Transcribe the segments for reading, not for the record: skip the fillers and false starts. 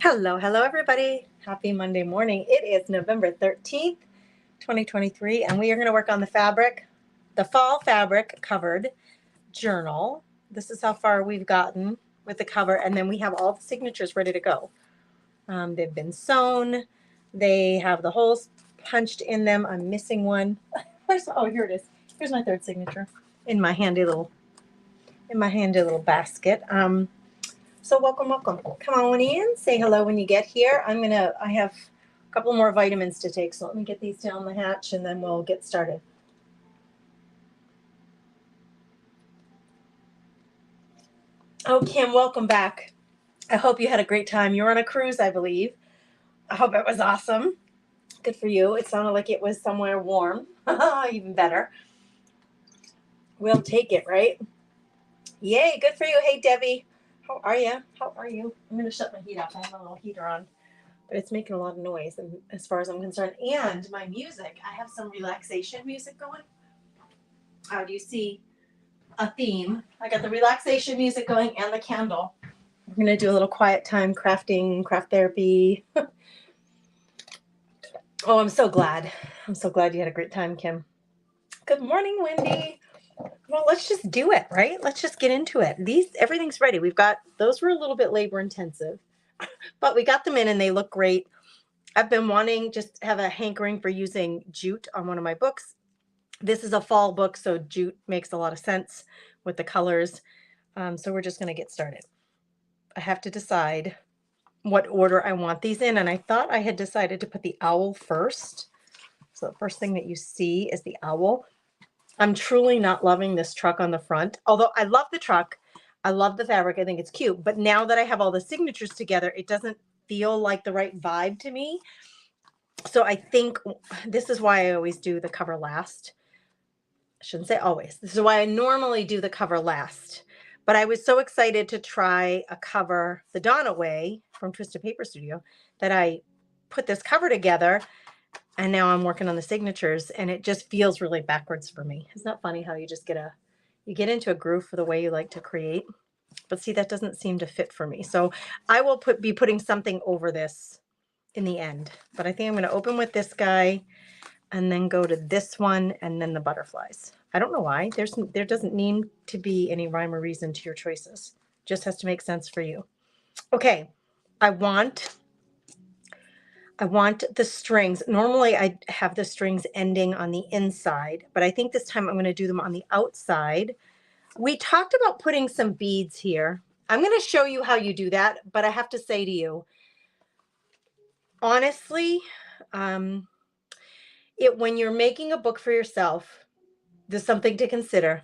Hello, hello, everybody. Happy Monday morning. It is November 13th, 2023, and we are going to work on the fall fabric covered journal. This is how far we've gotten with the cover, and then we have all the signatures ready to go. They've been sewn. They have the holes punched in them. I'm missing one. Here it is. Here's my third signature in my handy little basket. So welcome. Come on in, say hello when you get here. I have a couple more vitamins to take, so let me get these down the hatch and then we'll get started. Oh, Kim, welcome back. I hope you had a great time. You were on a cruise, I believe. I hope it was awesome. Good for you. It sounded like it was somewhere warm. Even better. We'll take it, right? Yay, good for you. Hey, Debbie. How are you? I'm going to shut my heat off. I have a little heater on, but it's making a lot of noise as far as I'm concerned. And my music, I have some relaxation music going. Do you see a theme? I got the relaxation music going and the candle. We're going to do a little quiet time crafting, craft therapy. Oh, I'm so glad. I'm so glad you had a great time, Kim. Good morning, Wendy. Well, let's just do it, right? Let's just get into it. Everything's ready. Those were a little bit labor intensive, but we got them in and they look great. I've been wanting just have a hankering for using jute on one of my books. This is a fall book, so jute makes a lot of sense with the colors. So we're just going to get started. I have to decide what order I want these in, and I thought I had decided to put the owl first. So the first thing that you see is the owl. I'm truly not loving this truck on the front, although I love the truck. I love the fabric. I think it's cute. But now that I have all the signatures together, it doesn't feel like the right vibe to me. So I think this is why I always do the cover last. I shouldn't say always. This is why I normally do the cover last. But I was so excited to try a cover the Donna way from Twisted Paper Studio that I put this cover together. And now I'm working on the signatures, and it just feels really backwards for me. Isn't that funny how you just get into a groove for the way you like to create? But see, that doesn't seem to fit for me. So I will be putting something over this in the end. But I think I'm going to open with this guy and then go to this one and then the butterflies. I don't know why. There doesn't need to be any rhyme or reason to your choices. Just has to make sense for you. Okay, I want the strings. Normally I have the strings ending on the inside, but I think this time I'm going to do them on the outside. We talked about putting some beads here. I'm going to show you how you do that, but I have to say to you, honestly, when you're making a book for yourself, there's something to consider.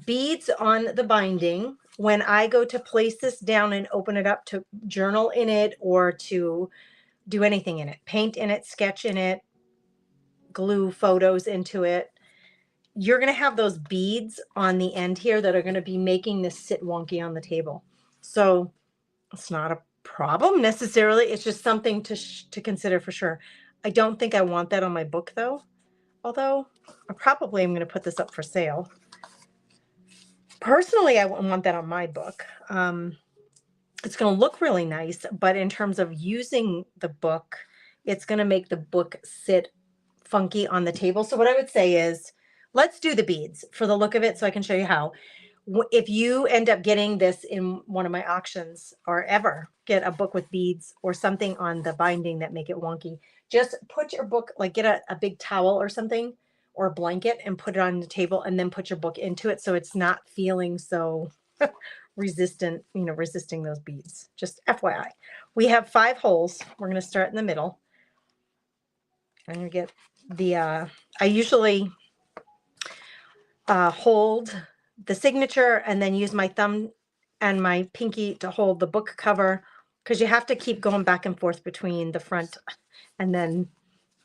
Beads on the binding, when I go to place this down and open it up to journal in it or to do anything in it, paint in it, sketch in it, glue photos into it, you're going to have those beads on the end here that are going to be making this sit wonky on the table. So it's not a problem necessarily. It's just something to consider for sure. I don't think I want that on my book though. Although I probably am going to put this up for sale. Personally, I want that on my book. It's going to look really nice, but in terms of using the book, it's going to make the book sit funky on the table. So what I would say is, let's do the beads for the look of it so I can show you how. If you end up getting this in one of my auctions or ever get a book with beads or something on the binding that make it wonky, just put your book, like get a big towel or something or a blanket and put it on the table and then put your book into it so it's not feeling so resisting those beads. Just FYI. We have 5 holes. We're going to start in the middle. I'm going to get I usually hold the signature and then use my thumb and my pinky to hold the book cover, because you have to keep going back and forth between the front and then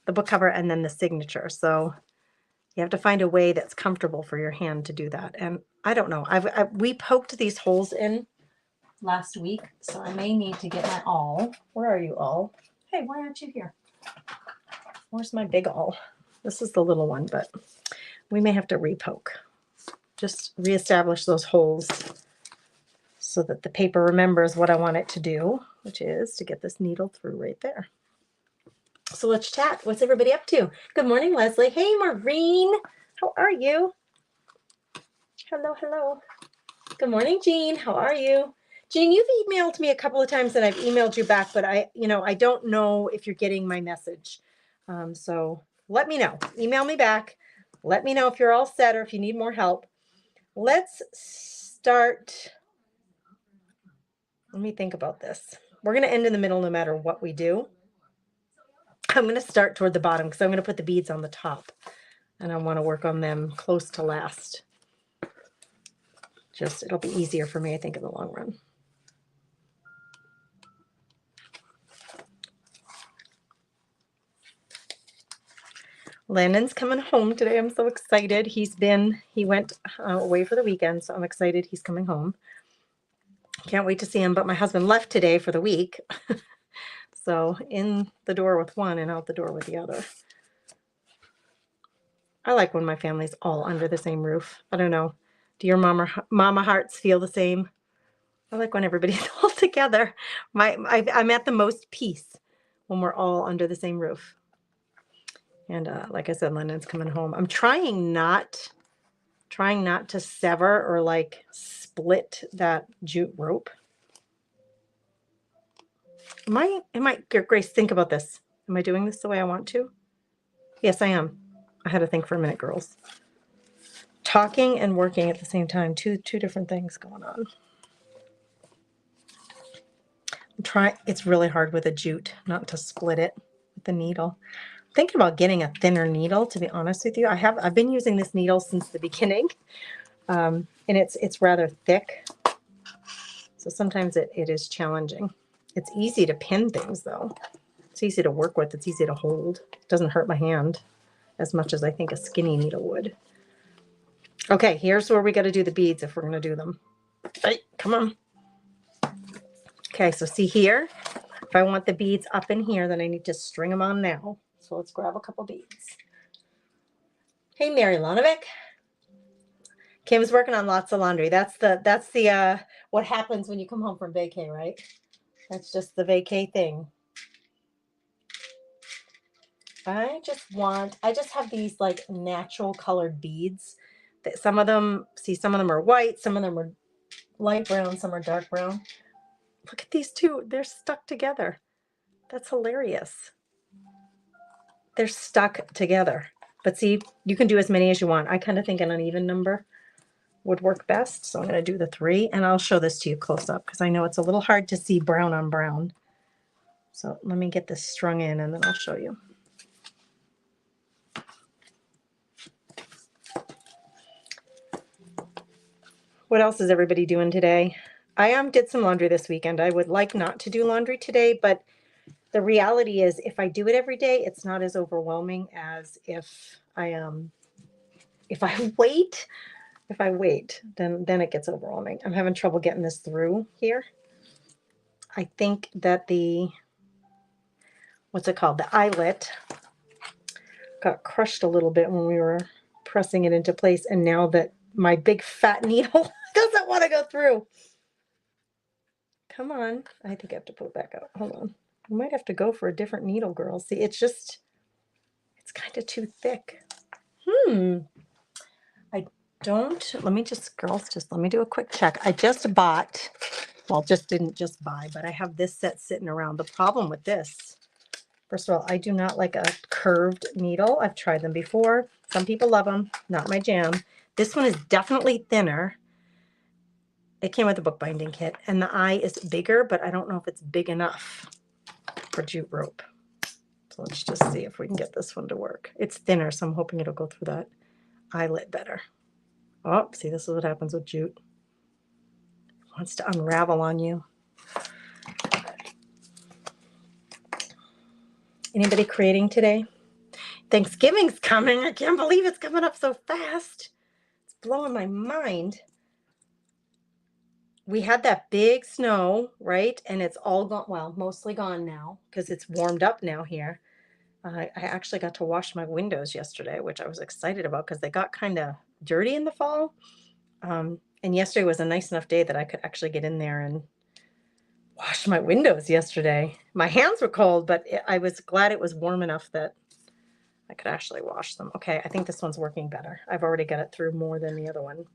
the book cover and then the signature. So you have to find a way that's comfortable for your hand to do that. And I don't know. We poked these holes in last week, so I may need to get my awl. Where are you, awl? Hey, why aren't you here? Where's my big awl? This is the little one, but we may have to repoke. Just reestablish those holes so that the paper remembers what I want it to do, which is to get this needle through right there. So let's chat. What's everybody up to? Good morning, Leslie. Hey, Maureen. How are you? Hello, hello. Good morning, Jean. How are you? Jean, you've emailed me a couple of times and I've emailed you back, but I don't know if you're getting my message. So let me know. Email me back. Let me know if you're all set or if you need more help. Let's start. Let me think about this. We're going to end in the middle no matter what we do. I'm going to start toward the bottom because I'm going to put the beads on the top and I want to work on them close to last. It'll be easier for me, I think, in the long run. Landon's coming home today. I'm so excited. He went away for the weekend, so I'm excited he's coming home. Can't wait to see him, but my husband left today for the week. So in the door with one and out the door with the other. I like when my family's all under the same roof. I don't know. Do your mama hearts feel the same? I like when everybody's all together. I'm at the most peace when we're all under the same roof. And like I said, London's coming home. I'm trying not to sever or like split that jute rope. Grace, think about this. Am I doing this the way I want to? Yes, I am. I had to think for a minute, girls. Talking and working at the same time, two different things going on. It's really hard with a jute not to split it with the needle. I'm thinking about getting a thinner needle, to be honest with you. I've been using this needle since the beginning, and it's rather thick, so sometimes it is challenging. It's easy to pin things though. It's easy to work with. It's easy to hold. It doesn't hurt my hand as much as I think a skinny needle would. Okay, here's where we got to do the beads if we're going to do them. Hey, come on. Okay, so see here, if I want the beads up in here, then I need to string them on now. So let's grab a couple beads. Hey, Mary Lonovic. Kim's working on lots of laundry. That's the what happens when you come home from vacay, right? That's just the vacay thing. I just have these like natural colored beads. Some of them are white, some of them are light brown, some are dark brown. Look at these two. They're stuck together. That's hilarious. They're stuck together. But see, you can do as many as you want. I kind of think an uneven number would work best. So I'm going to do the 3, and I'll show this to you close up because I know it's a little hard to see brown on brown. So let me get this strung in and then I'll show you. What else is everybody doing today? I did some laundry this weekend. I would like not to do laundry today, but the reality is if I do it every day, it's not as overwhelming as if I wait. If I wait, then it gets overwhelming. I'm having trouble getting this through here. I think that the eyelet got crushed a little bit when we were pressing it into place, and now that my big fat needle doesn't want to go through. Come on. I think I have to pull it back out. Hold on. I might have to go for a different needle, girls. See, it's kind of too thick. Let me do a quick check. I just bought, didn't just buy, but I have this set sitting around. The problem with this, first of all, I do not like a curved needle. I've tried them before. Some people love them. Not my jam. This one is definitely thinner. It came with a bookbinding kit, and the eye is bigger, but I don't know if it's big enough for jute rope. So let's just see if we can get this one to work. It's thinner, so I'm hoping it'll go through that eyelet better. Oh, see, this is what happens with jute. It wants to unravel on you. Anybody creating today? Thanksgiving's coming. I can't believe it's coming up so fast. It's blowing my mind. We had that big snow, right? And it's all gone, well, mostly gone now because it's warmed up now here. I actually got to wash my windows yesterday, which I was excited about because they got kind of dirty in the fall. And yesterday was a nice enough day that I could actually get in there and wash my windows yesterday. My hands were cold, but I was glad it was warm enough that I could actually wash them. Okay, I think this one's working better. I've already got it through more than the other one.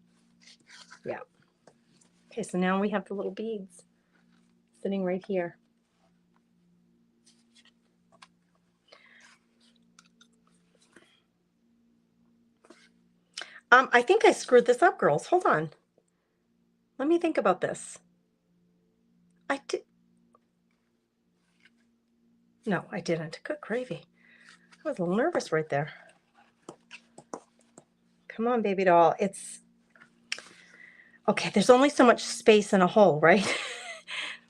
Yeah. Okay, so now we have the little beads sitting right here. I think I screwed this up, girls. Hold on. Let me think about this. I did. No, I didn't. Good gravy. I was a little nervous right there. Come on, baby doll. It's okay. There's only so much space in a hole, right?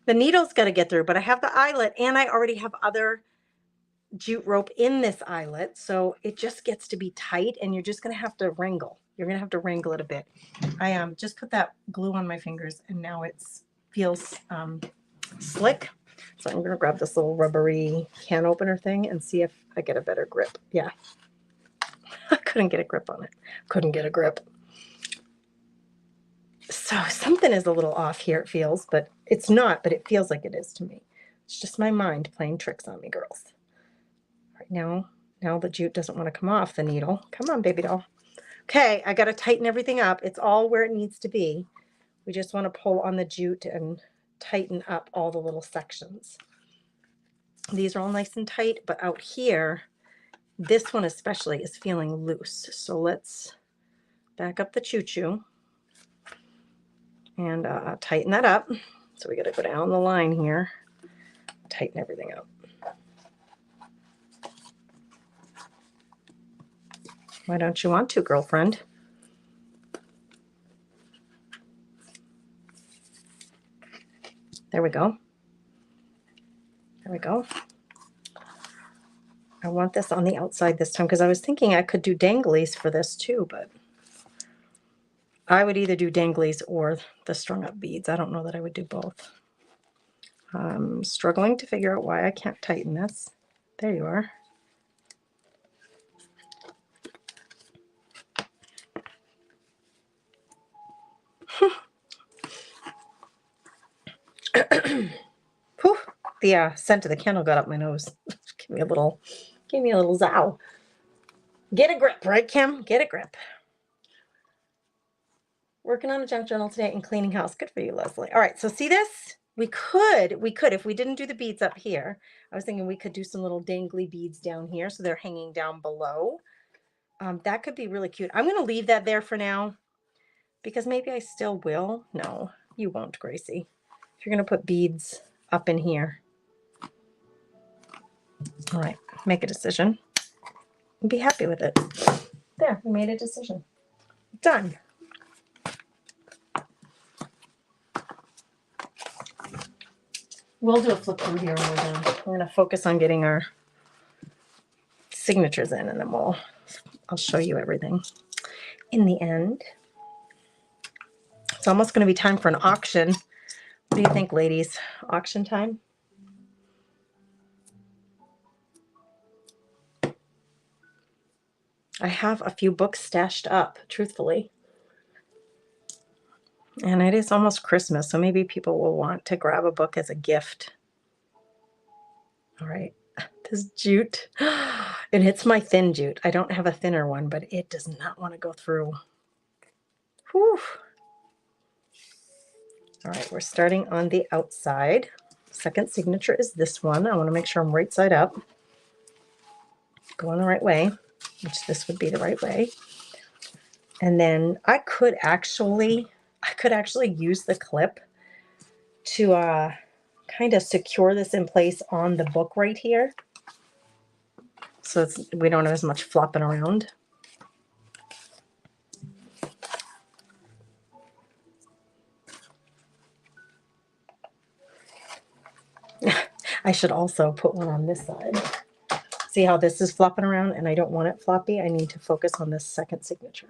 The needle's got to get through, but I have the eyelet and I already have other jute rope in this eyelet. So it just gets to be tight and you're just going to have to wrangle. You're going to have to wrangle it a bit. I just put that glue on my fingers and now it feels slick. So I'm going to grab this little rubbery can opener thing and see if I get a better grip. Yeah. I couldn't get a grip on it. Couldn't get a grip. So something is a little off here, it feels, but it's not, but it feels like it is to me. It's just my mind playing tricks on me, girls. Right now the jute doesn't want to come off the needle. Come on, baby doll. Okay, I got to tighten everything up. It's all where it needs to be. We just want to pull on the jute and tighten up all the little sections. These are all nice and tight, but out here, this one especially is feeling loose. So let's back up the choo-choo and tighten that up. So we got to go down the line here, tighten everything up. Why don't you want to, girlfriend? There we go. There we go. I want this on the outside this time because I was thinking I could do danglies for this too, but I would either do danglies or the strung up beads. I don't know that I would do both. I'm struggling to figure out why I can't tighten this. There you are. Whew, the scent of the candle got up my nose. Give me a little zow. Get a grip, right, Kim? Get a grip. Working on a junk journal today and cleaning house. Good for you, Leslie. All right, so see this? We could, if we didn't do the beads up here, I was thinking we could do some little dangly beads down here so they're hanging down below. That could be really cute. I'm going to leave that there for now because maybe I still will. No, you won't, Gracie. If you're going to put beads up in here. All right, make a decision. And be happy with it. There, we made a decision. Done. We'll do a flip through here when we're done. We're going to focus on getting our signatures in and then I'll show you everything in the end. It's almost going to be time for an auction. What do you think, ladies? Auction time? I have a few books stashed up, truthfully. And it is almost Christmas, so maybe people will want to grab a book as a gift. All right, this jute, and it's my thin jute. I don't have a thinner one, but it does not want to go through. Whew. All right, we're starting on the outside. Second signature is this one. I want to make sure I'm right side up. Going the right way, which this would be the right way. And then I could actually use the clip to kind of secure this in place on the book right here. So we don't have as much flopping around. I should also put one on this side. See how this is flopping around and I don't want it floppy? I need to focus on this second signature.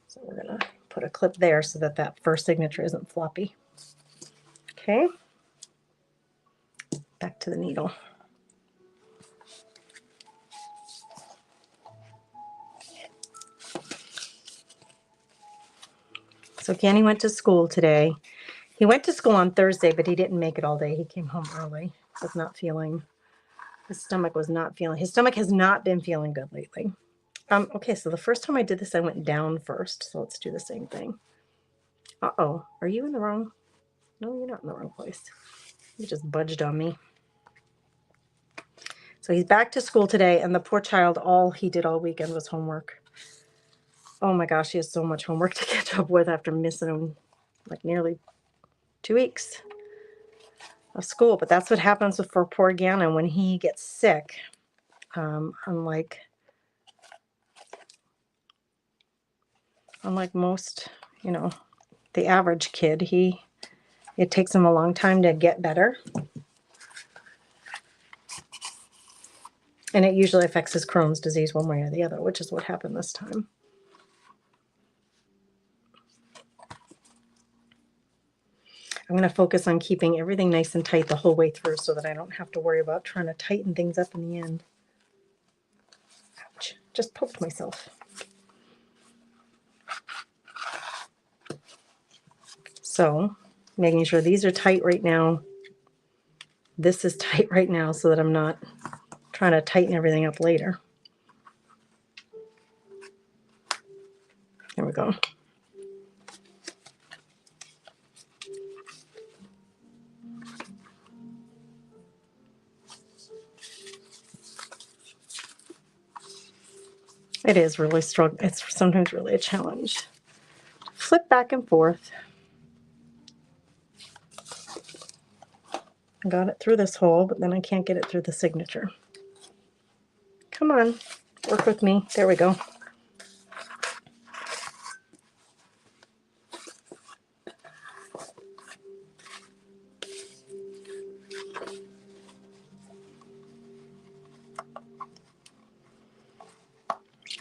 So we're going to put a clip there so that that first signature isn't floppy. Okay. Back to the needle. So Kenny went to school today. He went to school on Thursday, but he didn't make it all day. He came home early. Was not feeling, his stomach was not feeling, his stomach has not been feeling good lately. Okay, so the first time I did this, I went down first. So let's do the same thing. Uh-oh, are you in the wrong? No, you're not in the wrong place. You just budged on me. So he's back to school today, and the poor child, all he did all weekend was homework. Oh my gosh, he has so much homework to catch up with after missing like nearly 2 weeks of school. But that's what happens for poor Gannon when he gets sick. Unlike most, the average kid, it takes him a long time to get better. And it usually affects his Crohn's disease one way or the other, which is what happened this time. I'm going to focus on keeping everything nice and tight the whole way through so that I don't have to worry about trying to tighten things up in the end. Ouch, just poked myself. So, making sure these are tight right now. This is tight right now so that I'm not trying to tighten everything up later. There we go. It is really strong. It's sometimes really a challenge. Flip back and forth. I got it through this hole, but then I can't get it through the signature. Come on, work with me. There we go.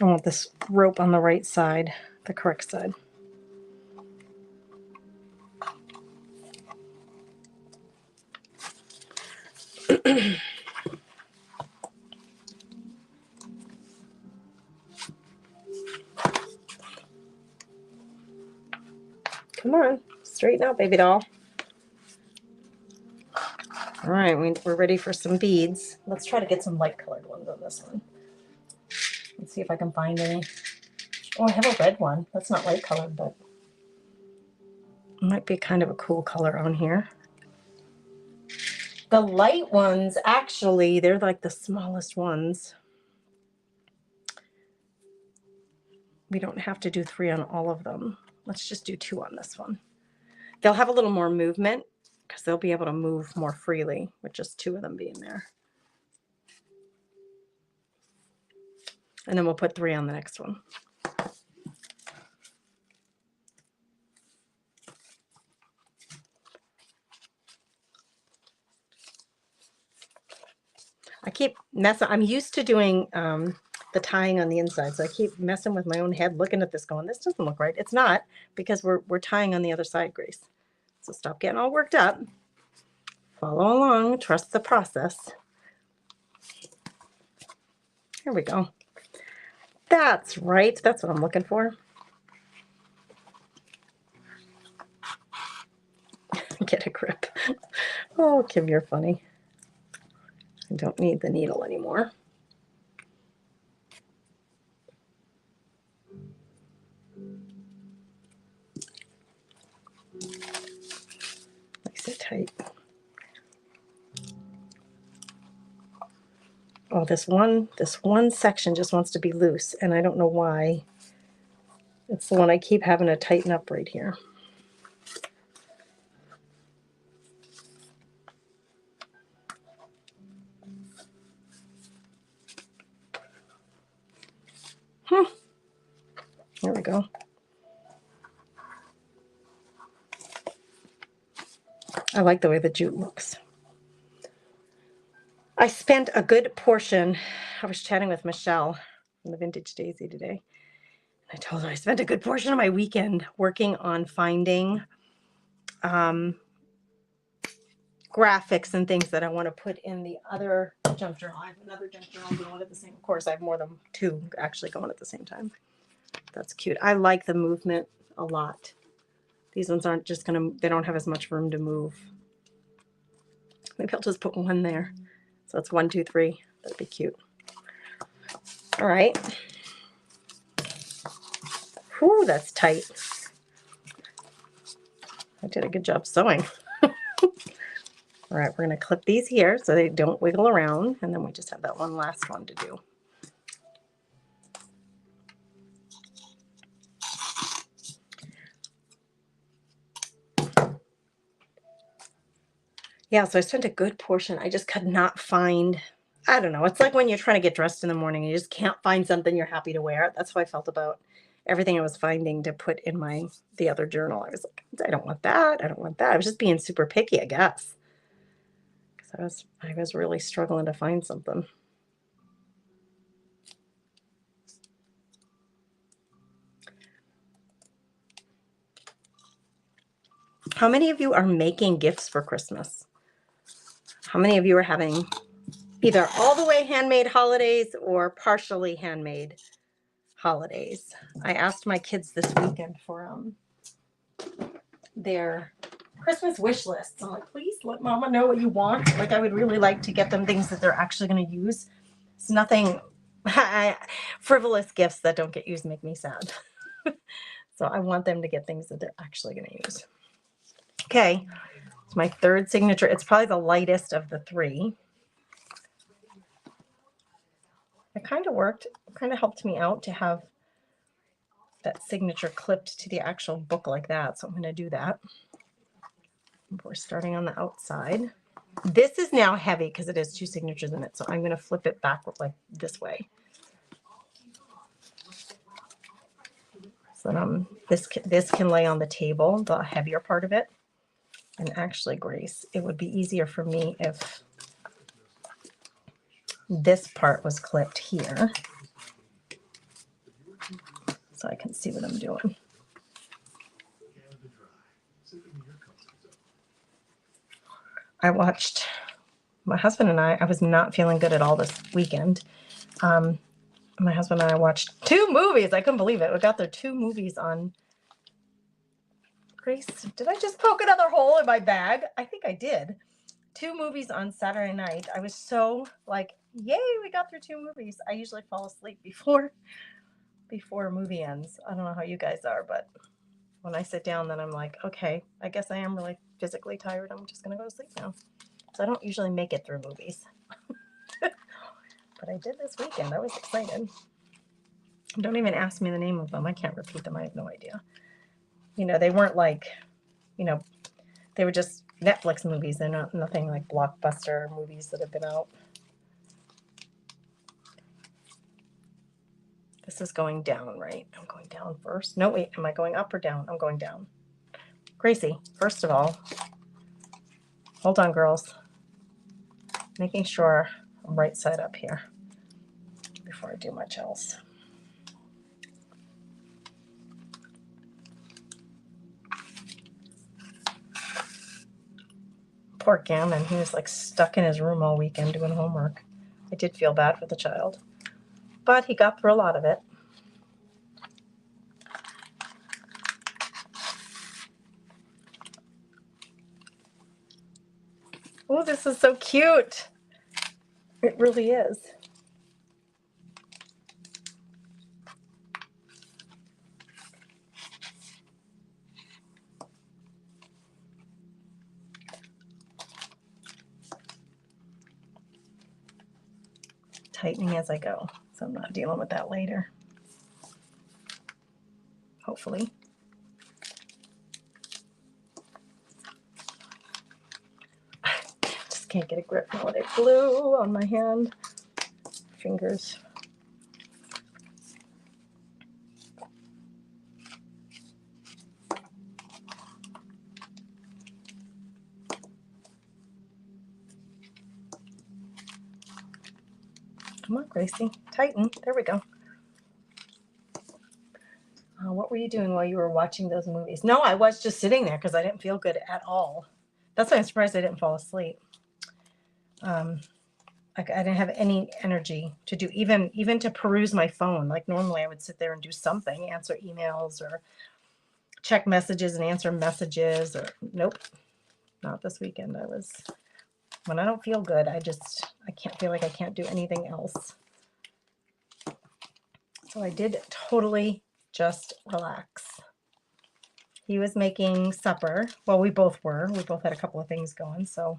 I want this rope on the right side, the correct side. Come on, straighten out, baby doll. All right, we're ready for some beads. Let's try to get some light colored ones on this one. Let's see if I can find any. Oh, I have a red one. That's not light colored, but it might be kind of a cool color on here. The light ones, actually, they're like the smallest ones. We don't have to do 3 on all of them. Let's just do 2 on this one. They'll have a little more movement because they'll be able to move more freely with just 2 of them being there. And then we'll put 3 on the next one. I keep messing. I'm used to doing the tying on the inside, so I keep messing with my own head, looking at this, going, "This doesn't look right." It's not, because we're tying on the other side, Grace. So stop getting all worked up. Follow along. Trust the process. Here we go. That's right. That's what I'm looking for. Get a grip. Oh, Kim, you're funny. I don't need the needle anymore. Nice and tight. Oh, this one section just wants to be loose, and I don't know why. It's the one I keep having to tighten up right here. There we go. I like the way the jute looks. I spent a good portion, I was chatting with Michelle from the Vintage Daisy today. I told her I spent a good portion of my weekend working on finding graphics and things that I want to put in the other junk journal. I have another junk journal going at the same, of course, I have more than 2 actually going at the same time. That's cute. I like the movement a lot. These ones aren't just gonna, they don't have as much room to move. Maybe I'll just put one there. So it's 1, 2, 3. That'd be cute. All right. Whew, that's tight. I did a good job sewing. All right, we're going to clip these here so they don't wiggle around, and then we just have that one last one to do. Yeah, so I spent a good portion. I just could not find, I don't know. It's like when you're trying to get dressed in the morning, you just can't find something you're happy to wear. That's how I felt about everything I was finding to put in the other journal. I was like, I don't want that. I don't want that. I was just being super picky, I guess. Because I was really struggling to find something. How many of you are making gifts for Christmas? How many of you are having either all the way handmade holidays or partially handmade holidays? I asked my kids this weekend for their Christmas wish lists. I'm like, please let Mama know what you want. Like, I would really like to get them things that they're actually going to use. It's nothing, frivolous gifts that don't get used make me sad. So I want them to get things that they're actually going to use. Okay, it's my third signature. It's probably the lightest of the three. It kind of worked. It kind of helped me out to have that signature clipped to the actual book like that. So I'm going to do that. We're starting on the outside. This is now heavy because it has 2 signatures in it. So I'm going to flip it back like this way. So this can lay on the table, the heavier part of it. And actually, Grace, it would be easier for me if this part was clipped here. So I can see what I'm doing. I watched, my husband and I was not feeling good at all this weekend. My husband and I watched 2 movies. I couldn't believe it. We got there 2 movies on. Grace, did I just poke another hole in my bag? I think I did. 2 movies on Saturday night. I was so like, yay, we got through 2 movies. I usually fall asleep before a movie ends. I don't know how you guys are, but when I sit down, then I'm like, okay, I guess I am really physically tired. I'm just going to go to sleep now. So I don't usually make it through movies. But I did this weekend. I was excited. Don't even ask me the name of them. I can't repeat them. I have no idea. You know, they weren't like, you know, they were just Netflix movies. They're not nothing like blockbuster movies that have been out. This is going down, right? I'm going down first. No, wait, am I going up or down? I'm going down. Gracie, first of all, hold on, girls. Making sure I'm right side up here before I do much else. Poor Gammon, he was like stuck in his room all weekend doing homework. I did feel bad for the child, but he got through a lot of it. Oh, this is so cute. It really is. Tightening as I go, so I'm not dealing with that later. Hopefully. Just can't get a grip now with it glue on my hand. Fingers. Come on, Gracie. Tighten. There we go. What were you doing while you were watching those movies? No, I was just sitting there because I didn't feel good at all. That's why I'm surprised I didn't fall asleep. I didn't have any energy to do even to peruse my phone. Like normally I would sit there and do something, answer emails or check messages and answer messages. Or nope, not this weekend. When I don't feel good, I can't feel like I can't do anything else. So I did totally just relax. He was making supper. Well, we both were. We both had a couple of things going. So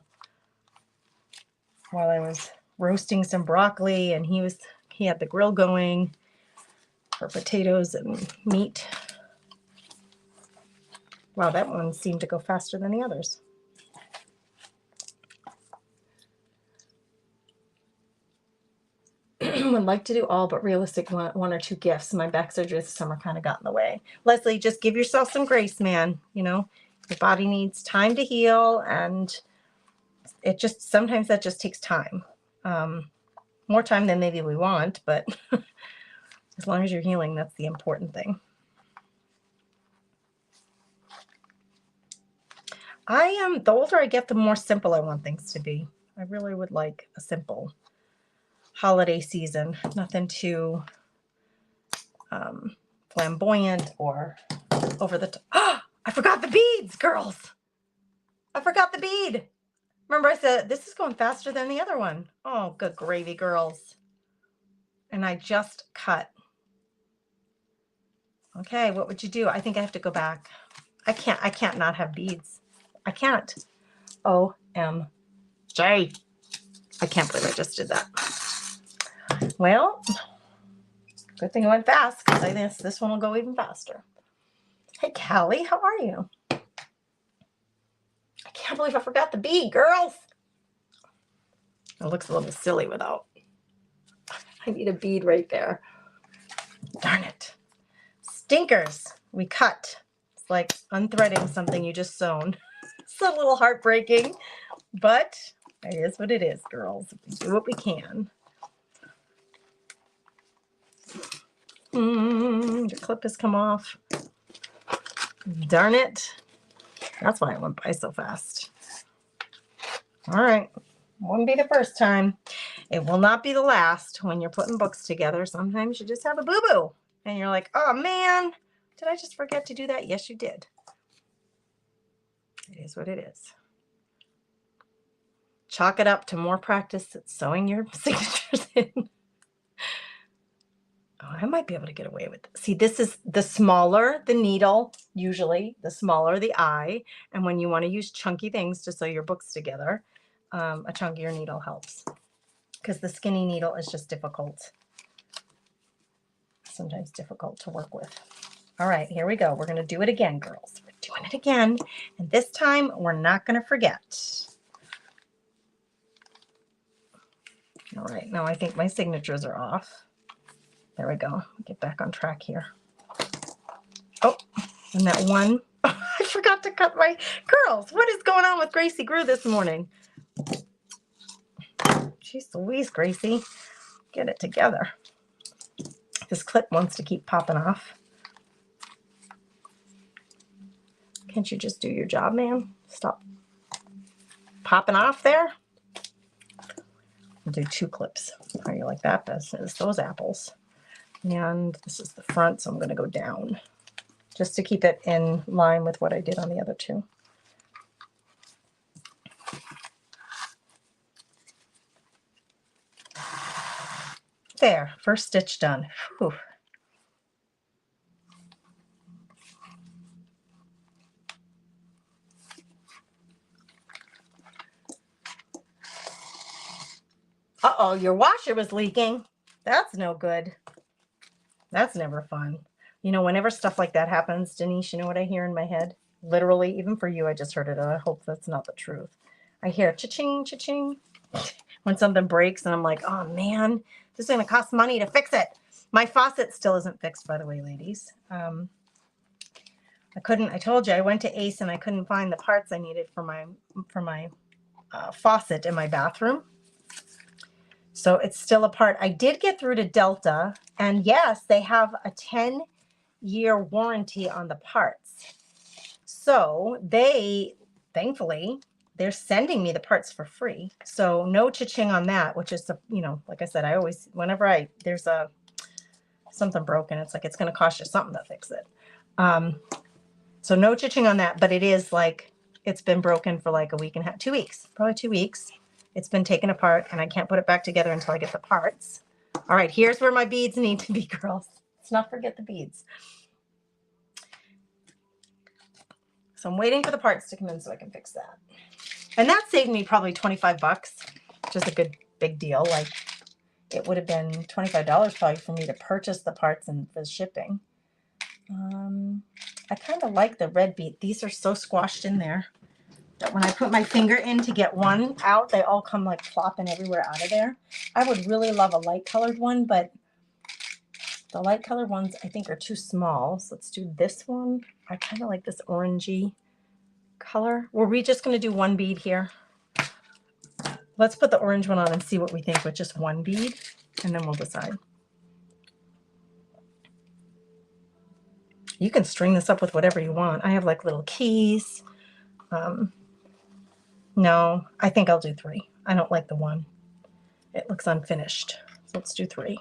while I was roasting some broccoli and he had the grill going for potatoes and meat. Wow, that one seemed to go faster than the others. Would like to do all but realistic one or two gifts. My back surgery this summer kind of got in the way. Leslie, just give yourself some grace, man. You know, your body needs time to heal, and sometimes that just takes time. More time than maybe we want, but as long as you're healing, that's the important thing. The older I get, the more simple I want things to be. I really would like a simple holiday season, nothing too flamboyant or over the top. Oh, I forgot the beads, girls. I forgot the bead. Remember I said this is going faster than the other one. Oh, good gravy, girls. And I just cut. Okay, what would you do? I think I have to go back. I can't not have beads. I can't. OMJ. I can't believe I just did that. Well, good thing it went fast, because I think this one will go even faster. Hey, Callie, how are you? I can't believe I forgot the bead, girls. It looks a little silly without. I need a bead right there. Darn it. Stinkers. We cut. It's like unthreading something you just sewn. It's a little heartbreaking, but it is what it is, girls. We do what we can. The clip has come off. Darn it. That's why it went by so fast. All right. Wouldn't be the first time. It will not be the last. When you're putting books together, sometimes you just have a boo-boo. And you're like, oh, man, did I just forget to do that? Yes, you did. It is what it is. Chalk it up to more practice at sewing your signatures in. Oh, I might be able to get away with it. See, this is the smaller the needle, usually, the smaller the eye. And when you want to use chunky things to sew your books together, a chunkier needle helps. Because the skinny needle is just difficult. Sometimes difficult to work with. All right, here we go. We're going to do it again, girls. We're doing it again. And this time, we're not going to forget. All right, now I think my signatures are off. There we go. Get back on track here. Oh, and that one. I forgot to cut my girls. What is going on with Gracie Grew this morning? Jeez Louise, Gracie. Get it together. This clip wants to keep popping off. Can't you just do your job, man? Stop popping off there. I'll do two clips. How you like that? This is those apples. And this is the front, so I'm going to go down just to keep it in line with what I did on the other two. There, first stitch done. Whew. Uh-oh, your washer was leaking. That's no good. That's never fun. You know, whenever stuff like that happens, Denise, you know what I hear in my head? Literally, even for you, I just heard it. And I hope that's not the truth. I hear cha-ching, cha-ching. When something breaks and I'm like, oh man, this is going to cost money to fix it. My faucet still isn't fixed, by the way, ladies. I told you, I went to Ace and I couldn't find the parts I needed for my faucet in my bathroom. So it's still a part. I did get through to Delta, and yes, they have a 10-year warranty on the parts. So thankfully, they're sending me the parts for free. So no cha-ching on that, which is, like I said, whenever there's something broken, it's like, it's going to cost you something to fix it. So no stitching on that, but it is like, it's been broken for like a week and a half, 2 weeks, probably 2 weeks. It's been taken apart and I can't put it back together until I get the parts. All right, here's where my beads need to be, girls. Let's not forget the beads. So I'm waiting for the parts to come in so I can fix that. And that saved me probably 25 bucks, which is a good big deal. Like it would have been $25 probably for me to purchase the parts and for the shipping. I kind of like the red bead. These are so squashed in there that when I put my finger in to get one out, they all come like plopping everywhere out of there. I would really love a light colored one, but the light colored ones I think are too small. So let's do this one. I kind of like this orangey color. Were we just going to do one bead here? Let's put the orange one on and see what we think with just one bead, and then we'll decide. You can string this up with whatever you want. I have like little keys. No, I think I'll do 3. I don't like the 1. It looks unfinished. So let's do 3.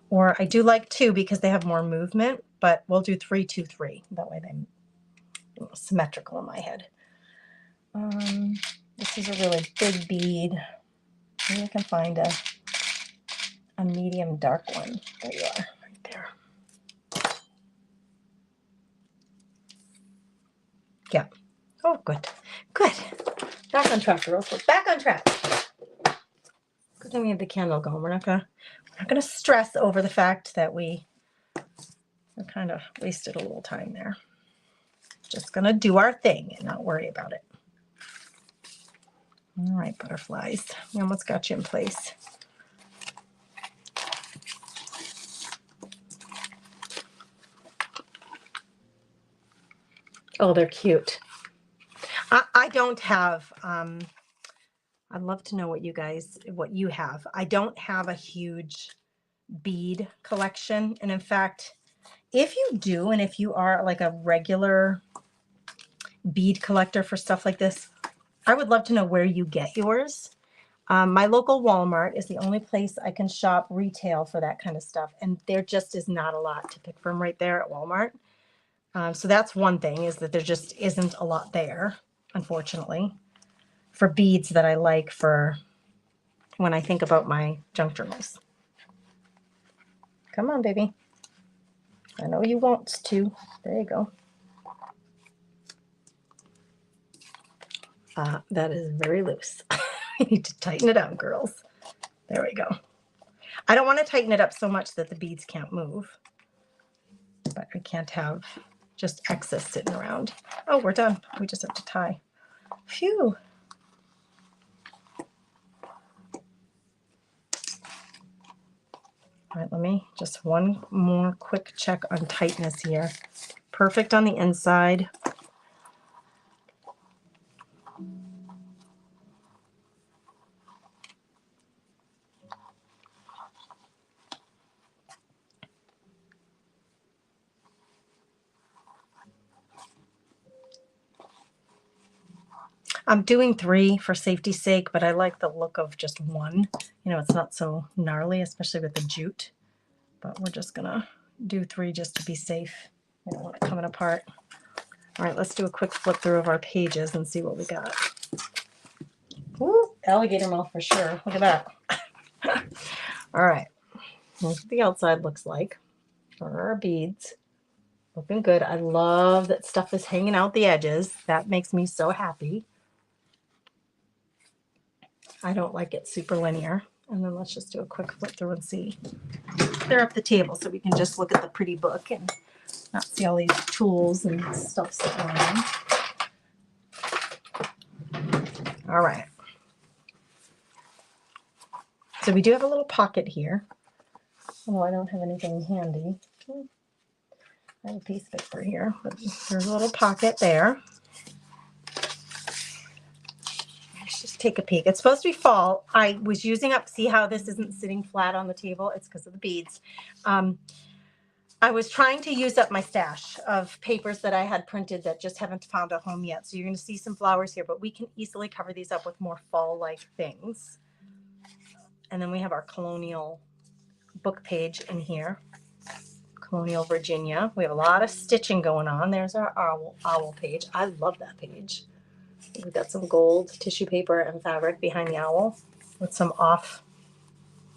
Or I do like 2 because they have more movement, but we'll do 3, 2, 3. That way they're symmetrical in my head. This is a really big bead. Maybe I can find a medium dark one. There you are, right there. Yeah. Oh, good. Good. Back on track, girls. We're back on track. Good thing we have the candle going. We're not gonna stress over the fact that we kind of wasted a little time there. Just gonna do our thing and not worry about it. All right, butterflies. We almost got you in place. Oh, they're cute. I don't have, I'd love to know what you have. I don't have a huge bead collection. And in fact, if you do, and if you are like a regular bead collector for stuff like this, I would love to know where you get yours. My local Walmart is the only place I can shop retail for that kind of stuff. And there just is not a lot to pick from right there at Walmart. So that's one thing, is that there just isn't a lot there, unfortunately, for beads that I like for when I think about my junk journals. Come on, baby. I know you want to. There you go. That is very loose. I need to tighten it up, girls. There we go. I don't want to tighten it up so much that the beads can't move, but I can't have just excess sitting around. Oh, we're done. We just have to tie. Phew. All right, let me just one more quick check on tightness here. Perfect on the inside. I'm doing 3 for safety's sake, but I like the look of just 1. You know, it's not so gnarly, especially with the jute. But we're just gonna do 3 just to be safe. I don't want it coming apart. All right, let's do a quick flip through of our pages and see what we got. Ooh, alligator mouth for sure. Look at that. All right, here's what the outside looks like for our beads. Looking good. I love that stuff is hanging out the edges. That makes me so happy. I don't like it super linear. And then let's just do a quick flip through and see. Clear up the table so we can just look at the pretty book and not see all these tools and stuff sitting around. All right. So we do have a little pocket here. Oh, I don't have anything handy. I have a piece of paper here, but there's a little pocket there. Let's just take a peek. It's supposed to be fall. I was using up, see how this isn't sitting flat on the table? It's because of the beads. I was trying to use up my stash of papers that I had printed that just haven't found a home yet. So you're going to see some flowers here, but we can easily cover these up with more fall-like things. And then we have our colonial book page in here. Colonial Virginia. We have a lot of stitching going on. There's our owl page. I love that page. We've got some gold tissue paper and fabric behind the owl with some off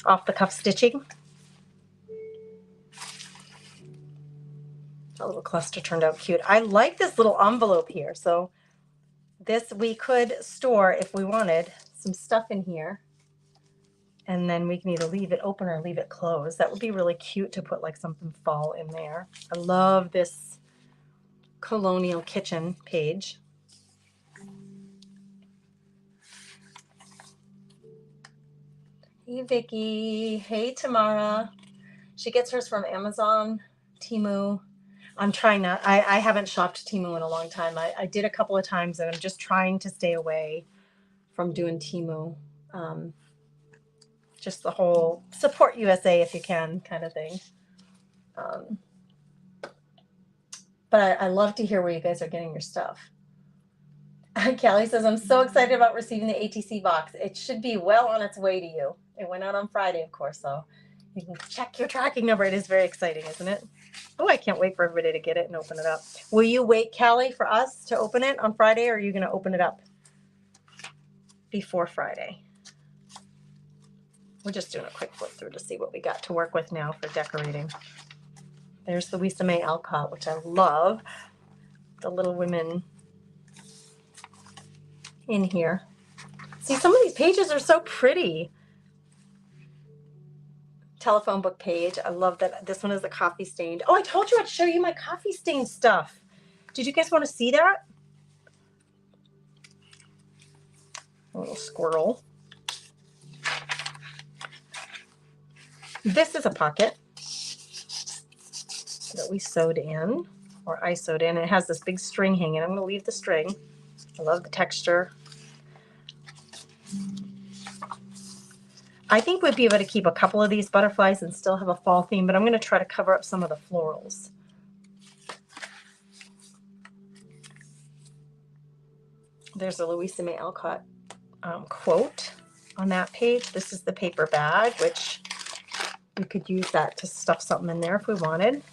the cuff stitching. A little cluster turned out cute. I like this little envelope here. So this we could store if we wanted some stuff in here. And then we can either leave it open or leave it closed. That would be really cute to put like something fall in there. I love this Colonial Kitchen page. Hey, Vicki. Hey, Tamara. She gets hers from Amazon, Temu. I'm trying not, I haven't shopped Temu in a long time. I did a couple of times and I'm just trying to stay away from doing Temu. Just the whole support USA if you can kind of thing. But I love to hear where you guys are getting your stuff. Callie says, I'm so excited about receiving the ATC box. It should be well on its way to you. It went out on Friday, of course, so you can check your tracking number. It is very exciting, isn't it? Oh, I can't wait for everybody to get it and open it up. Will you wait, Callie, for us to open it on Friday, or are you going to open it up before Friday? We're just doing a quick flip through to see what we got to work with now for decorating. There's Louisa May Alcott, which I love. The Little Women in here. See, some of these pages are so pretty. Telephone book page. I love that this one is the coffee stained. Oh, I told you I'd show you my coffee stained stuff. Did you guys want to see that? A little squirrel. This is a pocket that we sewed in, or I sewed in. It has this big string hanging. I'm going to leave the string. I love the texture. I think we'd be able to keep a couple of these butterflies and still have a fall theme, but I'm going to try to cover up some of the florals. There's a Louisa May Alcott quote on that page. This is the paper bag, which we could use that to stuff something in there if we wanted.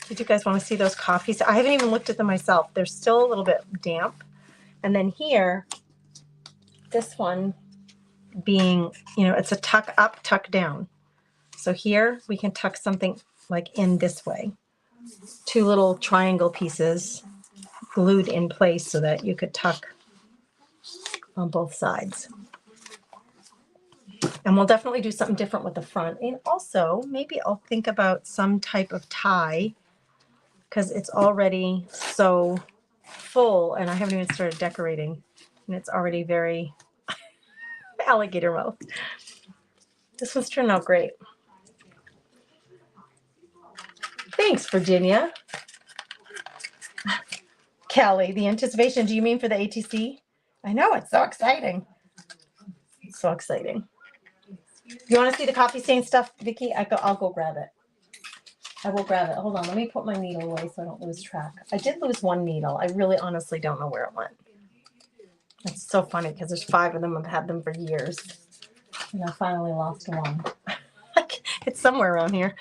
Did you guys want to see those coffees? I haven't even looked at them myself. They're still a little bit damp. And then here, this one being, it's a tuck up, tuck down. So here we can tuck something like in this way. Two little triangle pieces glued in place so that you could tuck on both sides. And we'll definitely do something different with the front. And also, maybe I'll think about some type of tie because it's already so full and I haven't even started decorating. And it's already very alligator mouth. This one's turned out great. Thanks, Virginia. Callie, the anticipation, do you mean for the ATC? I know, it's so exciting. It's so exciting. You want to see the coffee stain stuff, Vicki? I'll go grab it. I will grab it. Hold on, let me put my needle away so I don't lose track. I did lose one needle. I really honestly don't know where it went. It's so funny because there's 5 of them. I've had them for years. And I finally lost one. It's somewhere around here.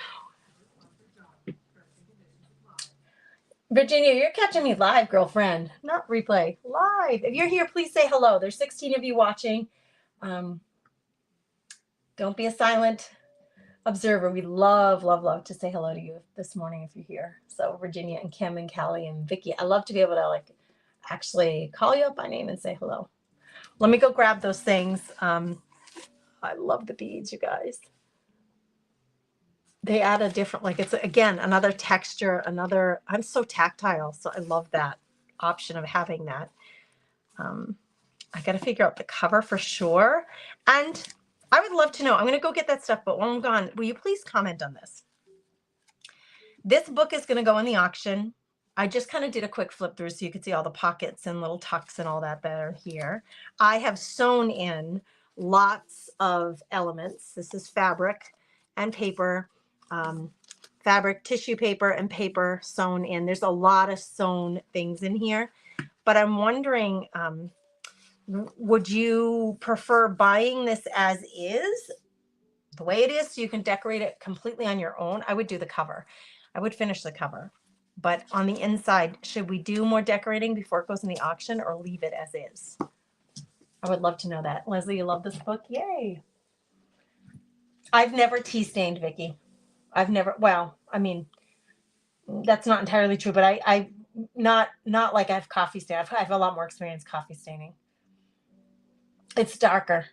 Virginia, you're catching me live, girlfriend. Not replay. Live. If you're here, please say hello. There's 16 of you watching. Don't be a silent observer. We love, love, love to say hello to you this morning if you're here. So Virginia and Kim and Callie and Vicki, I love to be able to actually call you up by name and say hello. Let me go grab those things. I love the beads, you guys. They add a different, it's again, another texture, I'm so tactile. So I love that option of having that. I got to figure out the cover for sure. And I would love to know, I'm going to go get that stuff, but while I'm gone, will you please comment on this? This book is going to go in the auction. I just kind of did a quick flip through so you could see all the pockets and little tucks and all that are here. I have sewn in lots of elements. This is fabric and paper, fabric, tissue paper, and paper sewn in. There's a lot of sewn things in here, but I'm wondering, would you prefer buying this as is the way it is, so you can decorate it completely on your own. I would do the cover. I would finish the cover. But on the inside, should we do more decorating before it goes in the auction or leave it as is? I would love to know that. Leslie, you love this book? Yay. I've never tea stained, Vicki. I've never, well, I mean, that's not entirely true, but I not like I have coffee stain. I have a lot more experience coffee staining. It's darker.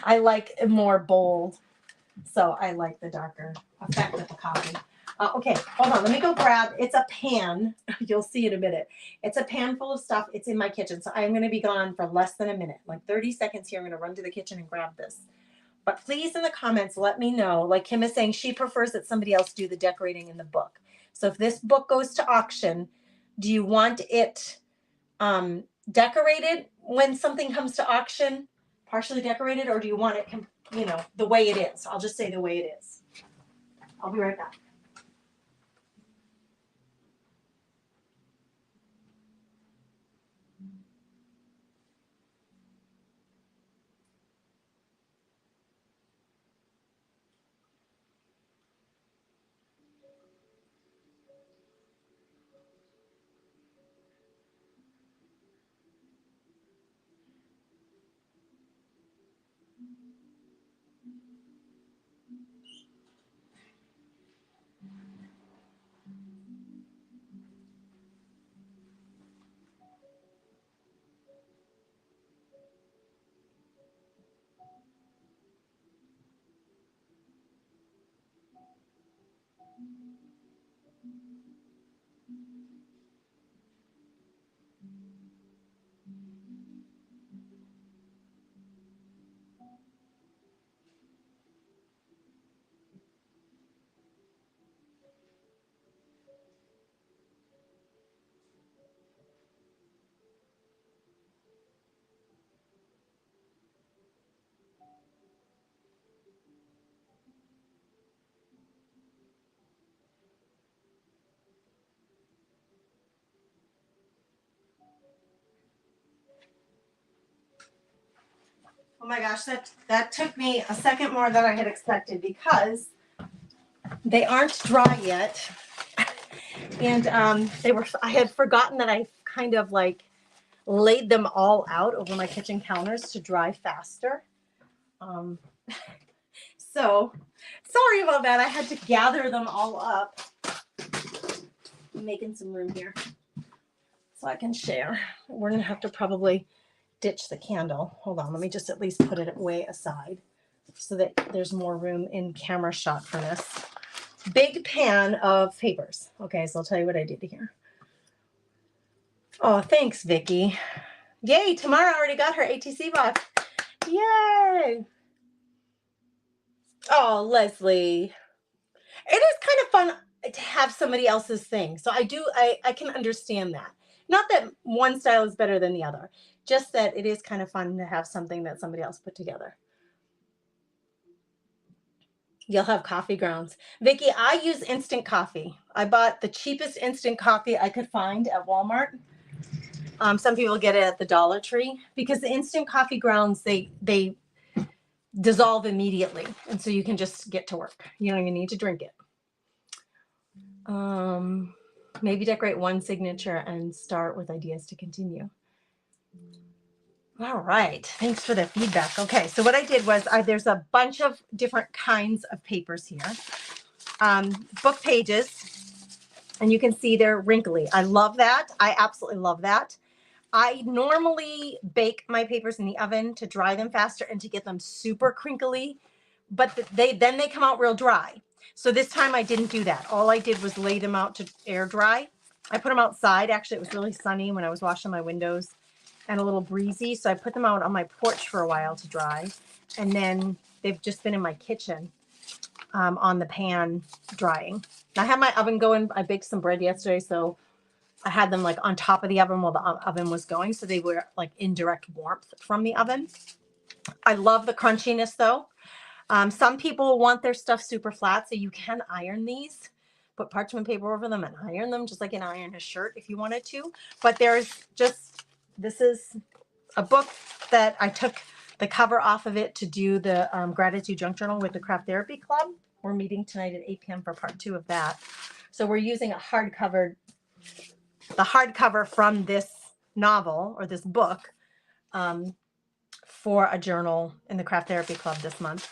I like more bold. So I like the darker effect of the coffee. Okay, hold on. Let me go grab, it's a pan. You'll see in a minute. It's a pan full of stuff. It's in my kitchen. So I'm going to be gone for less than a minute, like 30 seconds here. I'm going to run to the kitchen and grab this. But please, in the comments, let me know. Like Kim is saying, she prefers that somebody else do the decorating in the book. So if this book goes to auction, do you want it decorated when something comes to auction, partially decorated, or do you want it, you know, the way it is? I'll just say the way it is. I'll be right back. Oh my gosh, that took me a second more than I had expected because they aren't dry yet. And I had forgotten that I kind of like laid them all out over my kitchen counters to dry faster. So sorry about that. I had to gather them all up. I'm making some room here so I can share. We're going to have to probably ditch the candle. Hold on. Let me just at least put it way aside so that there's more room in camera shot for this. Big pan of papers. Okay, so I'll tell you what I did here. Oh, thanks, Vicki. Yay, Tamara already got her ATC box. Yay. Oh, Leslie. It is kind of fun to have somebody else's thing. So I can understand that. Not that one style is better than the other, just that it is kind of fun to have something that somebody else put together. You'll have coffee grounds. Vicki, I use instant coffee. I bought the cheapest instant coffee I could find at Walmart. Some people get it at the Dollar Tree because the instant coffee grounds, they dissolve immediately. And so you can just get to work. You don't even need to drink it. Maybe decorate one signature and start with ideas to continue. All right. Thanks for the feedback. Okay. So what I did was there's a bunch of different kinds of papers here. Book pages, and you can see they're wrinkly. I love that. I absolutely love that. I normally bake my papers in the oven to dry them faster and to get them super crinkly, but then they come out real dry. So this time I didn't do that. All I did was lay them out to air dry. I put them outside. Actually, it was really sunny when I was washing my windows and a little breezy. So I put them out on my porch for a while to dry. And then they've just been in my kitchen on the pan drying. I had my oven going. I baked some bread yesterday, so I had them like on top of the oven while the oven was going. So they were like indirect warmth from the oven. I love the crunchiness though. Some people want their stuff super flat, so you can iron these. Put parchment paper over them and iron them just like an iron a shirt if you wanted to. But this is a book that I took the cover off of it to do the Gratitude Junk Journal with the Craft Therapy Club. We're meeting tonight at 8 p.m. for part 2 of that. So we're using the hardcover from this novel or this book for a journal in the Craft Therapy Club this month.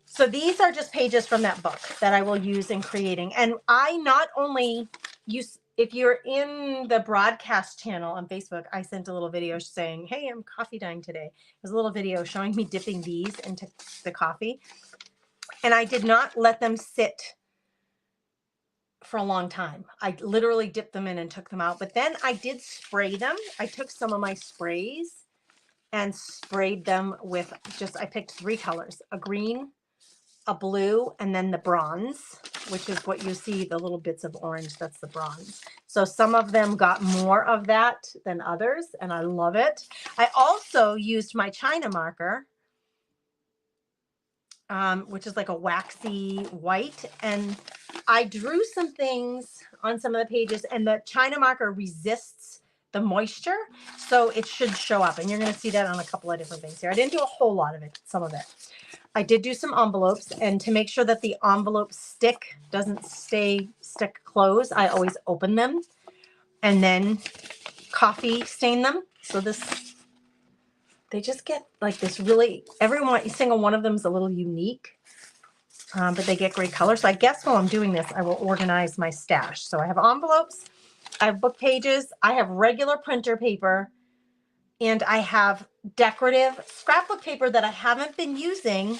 So these are just pages from that book that I will use in creating. And I not only use, if you're in the broadcast channel on Facebook, I sent a little video saying, hey, I'm coffee dyeing today. There's a little video showing me dipping these into the coffee. And I did not let them sit for a long time. I literally dipped them in and took them out. But then I did spray them. I took some of my sprays and sprayed them with I picked 3 colors, a green, a blue, and then the bronze, which is what you see, the little bits of orange, that's the bronze. So some of them got more of that than others, and I love it. I also used my China marker, which is like a waxy white, and I drew some things on some of the pages, and the China marker resists the moisture, so it should show up, and you're going to see that on a couple of different things here. I didn't do a whole lot of it, some of it. I did do some envelopes, and to make sure that the envelope doesn't stick closed, I always open them and then coffee stain them. So they just get like this really, every single one of them is a little unique, but they get great color. So I guess while I'm doing this, I will organize my stash. So I have envelopes, I have book pages, I have regular printer paper, and I have decorative scrapbook paper that I haven't been using.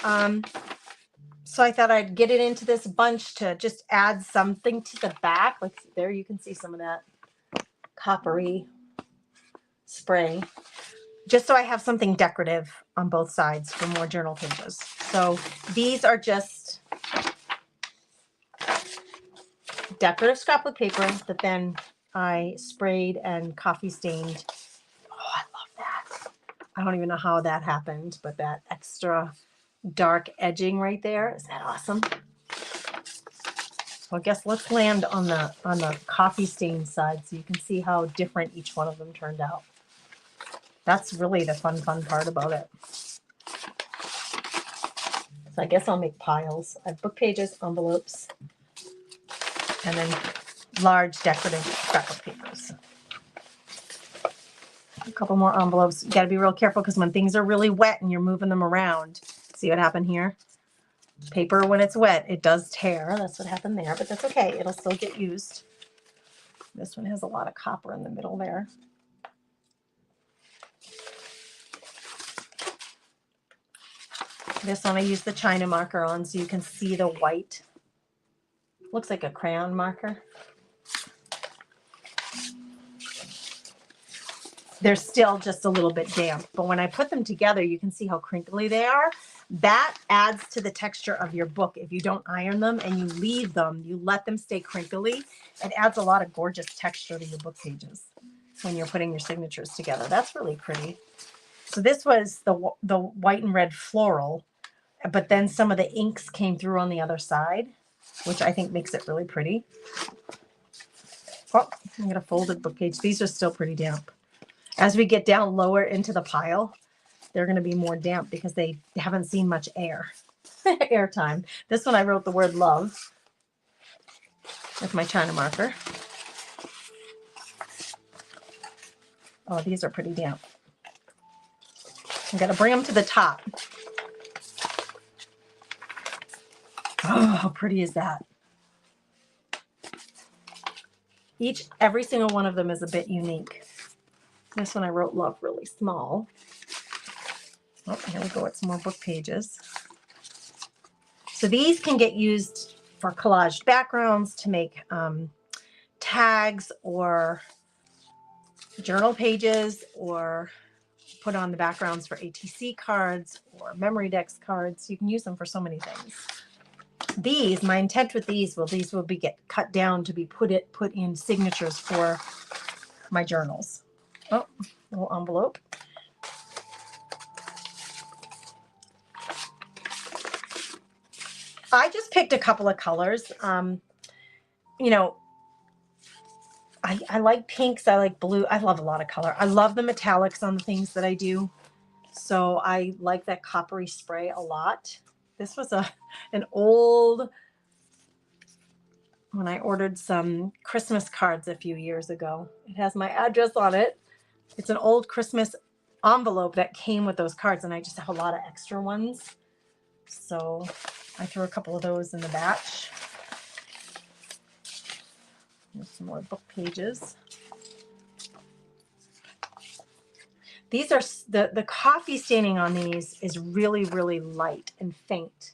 So I thought I'd get it into this bunch to just add something to the back. Like there you can see some of that coppery spray, just so I have something decorative on both sides for more journal pages. So these are just decorative scrapbook paper that then I sprayed and coffee stained. Oh, I love that. I don't even know how that happened, but that extra dark edging right there, is that awesome? So I guess let's land on the coffee stain side so you can see how different each one of them turned out. That's really the fun part about it. So I guess I'll make piles. I have book pages, envelopes, and then large decorative scrapbook papers. A couple more envelopes. You got to be real careful because when things are really wet and you're moving them around, see what happened here? Paper, when it's wet, it does tear. That's what happened there, but that's okay. It'll still get used. This one has a lot of copper in the middle there. This one I use the China marker on so you can see the white. Looks like a crayon marker. They're still just a little bit damp, but when I put them together, you can see how crinkly they are. That adds to the texture of your book. If you don't iron them and you leave them, you let them stay crinkly, it adds a lot of gorgeous texture to your book pages when you're putting your signatures together. That's really pretty. So this was the white and red floral, but then some of the inks came through on the other side, which I think makes it really pretty. Oh, I'm going to folded book page. These are still pretty damp. As we get down lower into the pile, they're going to be more damp because they haven't seen much air time. This one I wrote the word love with my China marker. Oh, these are pretty damp. I'm going to bring them to the top. Oh, how pretty is that? Every single one of them is a bit unique. This one I wrote love really small. Oh, here we go with some more book pages. So these can get used for collaged backgrounds to make tags or journal pages, or put on the backgrounds for ATC cards or memory decks cards. You can use them for so many things. These, my intent with these will get cut down to be put in signatures for my journals. Oh, little envelope. I just picked a couple of colors. You know, I like pinks. I like blue. I love a lot of color. I love the metallics on the things that I do. So I like that coppery spray a lot. This was an old, when I ordered some Christmas cards a few years ago. It has my address on it. It's an old Christmas envelope that came with those cards, and I just have a lot of extra ones. So I threw a couple of those in the batch. Here's some more book pages. These are, the coffee staining on these is really, really light and faint,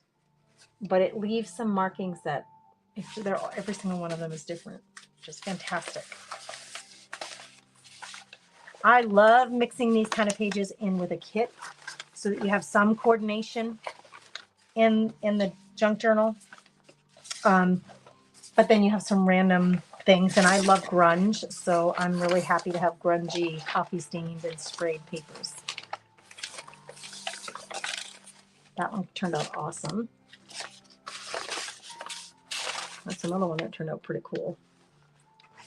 but it leaves some markings that every single one of them is different, which is fantastic. I love mixing these kind of pages in with a kit so that you have some coordination in the junk journal. But then you have some random things, and I love grunge, so I'm really happy to have grungy coffee stained and sprayed papers. That one turned out awesome. That's another one that turned out pretty cool.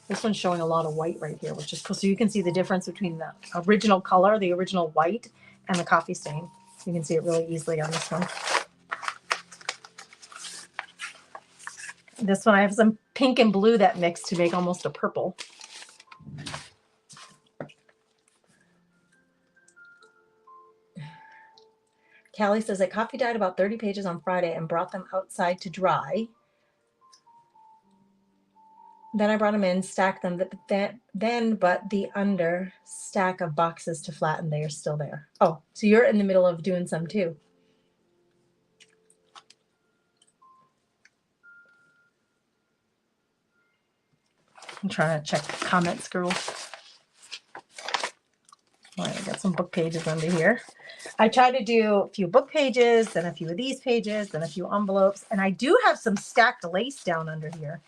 This one's showing a lot of white right here, which is cool. So you can see the difference between the original color, the original white, and the coffee stain. You can see it really easily on this one. This one I have some pink and blue that mix to make almost a purple. Callie says that coffee dyed about 30 pages on Friday and brought them outside to dry. Then I brought them in, stacked them, but the under stack of boxes to flatten, they are still there. Oh, so you're in the middle of doing some too. I'm trying to check comments, girls. All right, I got some book pages under here. I try to do a few book pages, then a few of these pages, then a few envelopes, and I do have some stacked lace down under here.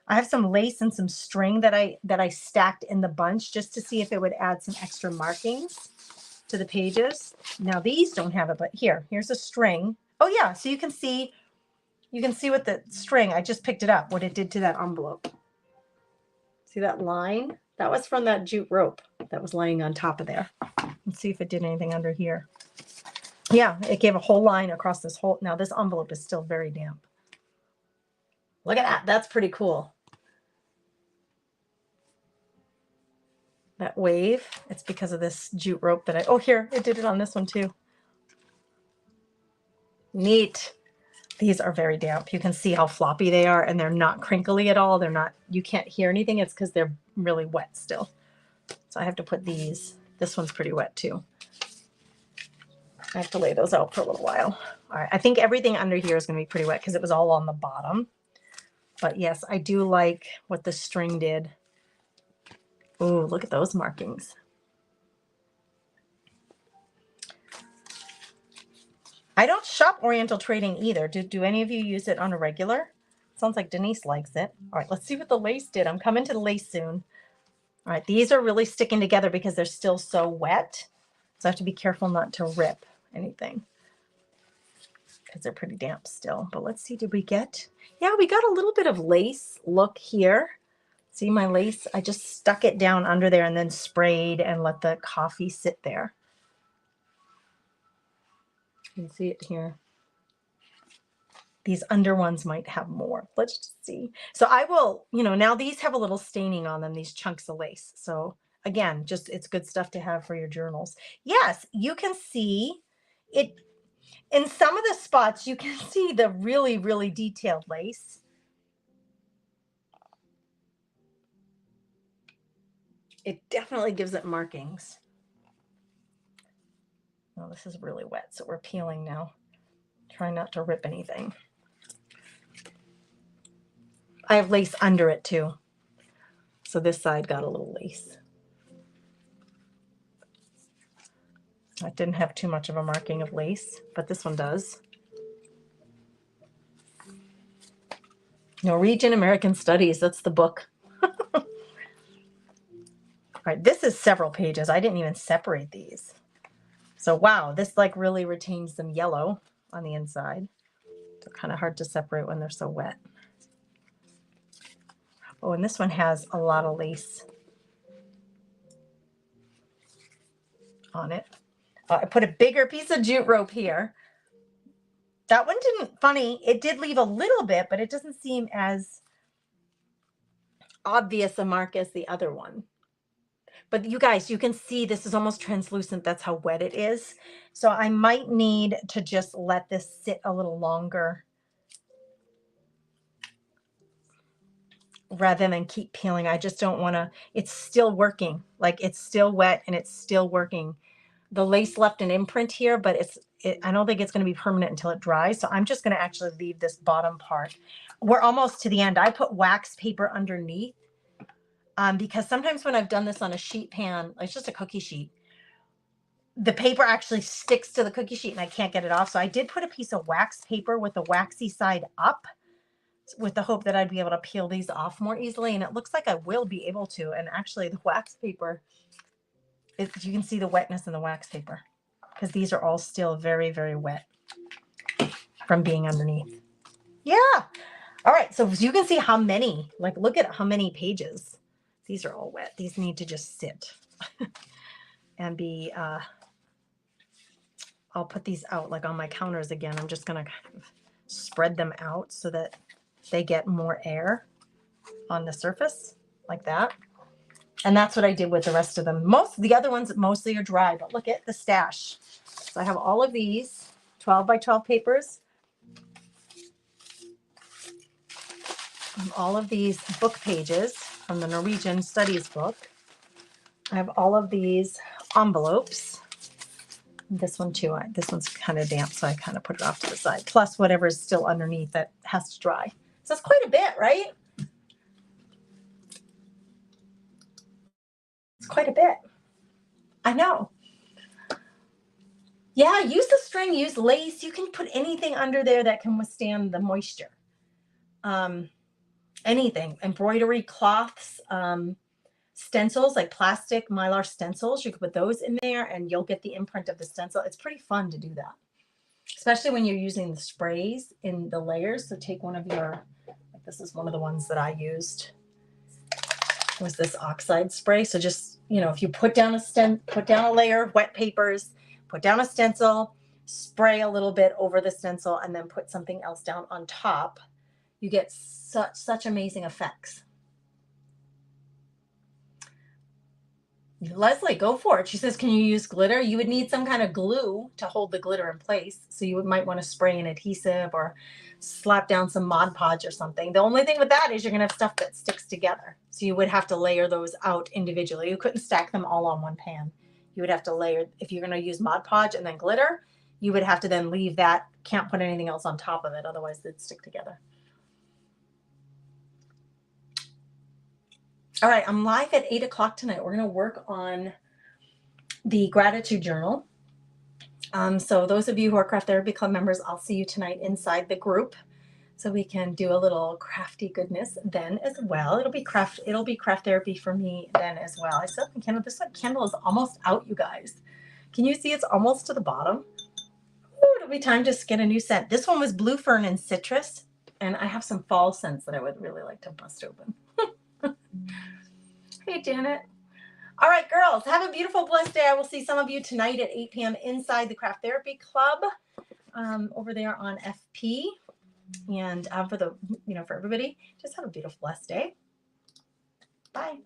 I have some lace and some string that I stacked in the bunch just to see if it would add some extra markings to the pages. Now these don't have it, but here's a string. Oh yeah, so you can see with the string, I just picked it up, what it did to that envelope. See that line? That was from that jute rope that was laying on top of there. Let's see if it did anything under here. Yeah, it gave a whole line across this whole, now this envelope is still very damp. Look at that, that's pretty cool. That wave, it's because of this jute rope that oh here, it did it on this one too. Neat. These are very damp. You can see how floppy they are, and they're not crinkly at all. They're not, you can't hear anything. It's because they're really wet still. So I have to put these, this one's pretty wet too. I have to lay those out for a little while. All right, I think everything under here is going to be pretty wet because it was all on the bottom. But yes, I do like what the string did. Oh, look at those markings. I don't shop Oriental Trading either. Do any of you use it on a regular? Sounds like Denise likes it. All right, let's see what the lace did. I'm coming to the lace soon. All right, these are really sticking together because they're still so wet. So I have to be careful not to rip anything because they're pretty damp still. But let's see, did we get? Yeah, we got a little bit of lace look here. See my lace? I just stuck it down under there and then sprayed and let the coffee sit there. You can see it here. These under ones might have more. Let's just see. So I will, now these have a little staining on them, these chunks of lace. So again, just it's good stuff to have for your journals. Yes, you can see it in some of the spots. You can see the really, really detailed lace. It definitely gives it markings. Oh, this is really wet, so we're peeling now. Try not to rip anything. I have lace under it too. So this side got a little lace. That didn't have too much of a marking of lace, but this one does. Norwegian American Studies, that's the book. All right, this is several pages. I didn't even separate these. So wow, this like really retains some yellow on the inside. They're kind of hard to separate when they're so wet. Oh, and this one has a lot of lace on it. I put a bigger piece of jute rope here. That one didn't, funny, it did leave a little bit, but it doesn't seem as obvious a mark as the other one. But you guys, you can see this is almost translucent. That's how wet it is. So I might need to just let this sit a little longer rather than keep peeling. I just don't want to, it's still working. Like it's still wet and it's still working. The lace left an imprint here, but I don't think it's going to be permanent until it dries. So I'm just going to actually leave this bottom part. We're almost to the end. I put wax paper underneath because sometimes when I've done this on a sheet pan, it's just a cookie sheet, the paper actually sticks to the cookie sheet and I can't get it off. So I did put a piece of wax paper with the waxy side up with the hope that I'd be able to peel these off more easily. And it looks like I will be able to. And actually the wax paper, you can see the wetness in the wax paper because these are all still very, very wet from being underneath. Yeah. All right. So you can see how many, like, look at how many pages. These are all wet. These need to just sit and be, I'll put these out like on my counters again. I'm just going to kind of spread them out so that they get more air on the surface like that. And that's what I did with the rest of them. Most of the other ones mostly are dry, but look at the stash. So I have all of these 12 by 12 papers. All of these book pages from the Norwegian Studies book. I have all of these envelopes. This one too, this one's kind of damp, so I kind of put it off to the side. Plus whatever's still underneath that has to dry. So it's quite a bit, right? It's quite a bit. I know. Yeah, use the string, use lace. You can put anything under there that can withstand the moisture. Anything. Embroidery, cloths, stencils, like plastic Mylar stencils. You can put those in there and you'll get the imprint of the stencil. It's pretty fun to do that, especially when you're using the sprays in the layers. So take one of your, like this is one of the ones that I used, was this oxide spray. So just, you know, if you put down a layer of wet papers, put down a stencil, spray a little bit over the stencil, and then put something else down on top, you get such amazing effects. Leslie, go for it. She says, can you use glitter? You would need some kind of glue to hold the glitter in place. So you might want to spray an adhesive or slap down some Mod Podge or something. The only thing with that is you're going to have stuff that sticks together. So you would have to layer those out individually. You couldn't stack them all on one pan. You would have to layer, if you're going to use Mod Podge and then glitter, you would have to then leave that, can't put anything else on top of it. Otherwise they'd stick together. All right, I'm live at 8 o'clock tonight. We're going to work on the gratitude journal. So those of you who are Craft Therapy Club members, I'll see you tonight inside the group so we can do a little crafty goodness then as well. It'll be craft therapy for me then as well. I still have a candle. This candle is almost out, you guys. Can you see it's almost to the bottom? Ooh, it'll be time to get a new scent. This one was Blue Fern and Citrus, and I have some fall scents that I would really like to bust open. Hey, Janet. All right, girls, have a beautiful, blessed day. I will see some of you tonight at 8 p.m. inside the Craft Therapy Club over there on FP. And for everybody, just have a beautiful, blessed day. Bye.